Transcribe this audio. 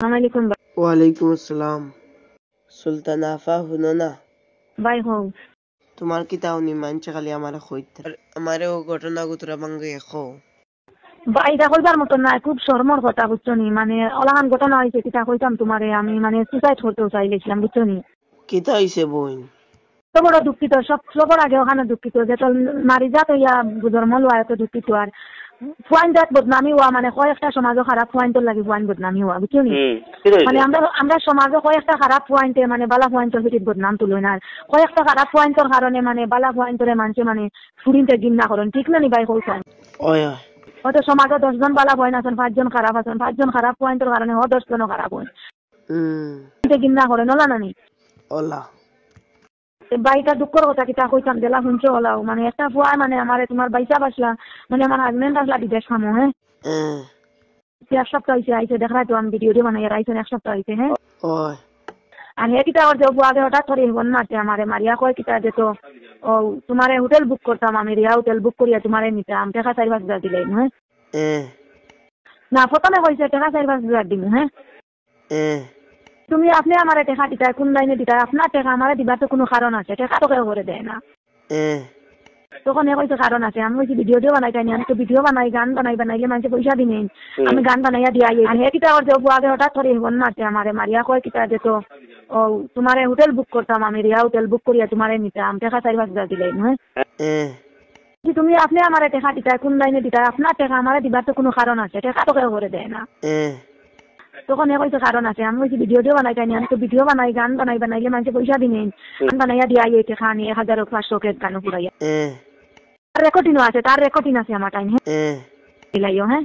আসসালামাইকুম ওয়ালাইকুম আসসালাম। সুলতান আফা শুনো না, ভাই হও তোমার কি তাওনি মানছে খালি আমার কইতে আমারে ও ঘটনা গুতরা ভাঙ্গে খো। ভাই এটা কইবার মতো না, খুব শর্মর কথা বুঝছো নি। মানে অলাহান ঘটনা হয়েছে, কিতা কইতাম তোমারে। আমি মানে সুসাইড করতেও চাইলেছিলাম বুঝছো নি। কিতা হইছে বোন? তো বড় দুঃখিত, সবার আগে ওখানে দুঃখিত যে তোর মারি যা তো ইয়া জন্ম লওয়া এত দুঃখিত। আর ফুয়াইন জাত বদনামি হওয়া মানে কয়েকটা সমাজও খারাপ পয়েন্টর লাগে ফুয়াইন বদনামি হওয়া বুঝছো নি। মানে আমরা সমাজে কয়েকটা খারাপ পয়েন্টে মানে বালা পয়েন্টর ভিতরে বদনাম তুলই না। আর কয়েকটা খারাপ পয়েন্টর কারণে মানে বালা পয়েন্টরে মানুষে মানে ফুরিনতে ঘৃণা করেন, ঠিক না নি ভাই কইছেন? ওই হয়তো সমাজে 10 জন বালা পয়েন্ট আছেন, 5 জন খারাপ আছেন, 5 জন খারাপ পয়েন্টের কারণে 10 জনও খারাপ হয়। ঘৃণা করেন ওলা না নি ওলা বাইটা দুঃখর কথা কিতা কইতাম দেলা শুনছো ওলাও। মানে একটা ফুয়া মানে আমার তোমার বাইসা বাসলা, মানে আমার হাজবেন্ড আসলা বিদেশ খামো। হ্যাঁ 1 সপ্তাহ হয়েছে আইসে, দেখা তো আমি ভিডিও বানাই আইসেন 1 সপ্তাহ হয়েছে। হ্যাঁ ওই আর হে কিতা করছে বুয়াকে হঠাৎ করে হন না আমারে মারিয়া কয় কিতা যে তো ও তোমারে হোটেল বুক করতাম, আমি রিয়া হোটেল বুক করিয়া তোমারে নিতাম, টাকা 4-5 হাজার দিলে। হ্যাঁ না প্রথমে কইছে টাকা 4-5 হাজার দিব। হ্যাঁ তুমি আপনি আমারে টাকা দিতা, কোন লাইনে দিতা? আপনার টাকা আমারে দিবার তো কোনো কারণ আছে, টাকা তো কেউ করে দেয় না। তখন এ কইছে কারণ আছে। আমি কইছি ভিডিও বানাই তাই আমি তো ভিডিও বানাই, গান বানাইলে মানুষে পয়সা দিনে, আমি গান বানাইয়া দিয়া আর হে কিতা করছে বুয়াকে হঠাৎ করে হন না আমারে মারিয়া কয় কিতা যে তো ও তোমারে হোটেল বুক করতাম, আমি রিয়া হোটেল বুক করিয়া তোমারে নিতাম, টাকা 4-5 হাজার দিলে। হ্যাঁ তুমি আপনি আমারে টাকা দিতা, কোন লাইনে দিতা? আপনার টাকা আমারে দিবার তো কোনো কারণ আছে, টাকা তো কেউ করে দেয় না। তখন এ কইছে কারণ আছে। আমি কইছি ভিডিও বানাই তাই আমি তো ভিডিও বানাই, গান বানাইলে মানুষে পয়সা দিনে, গান বানাইয়া দিয়া টাকা আনি 1000-500 গান পুরাইয়া রেকর্ডিংও আছে, তার রেকর্ডিং আছে আমার টাইম। হ্যাঁ দিলাইও। হ্যাঁ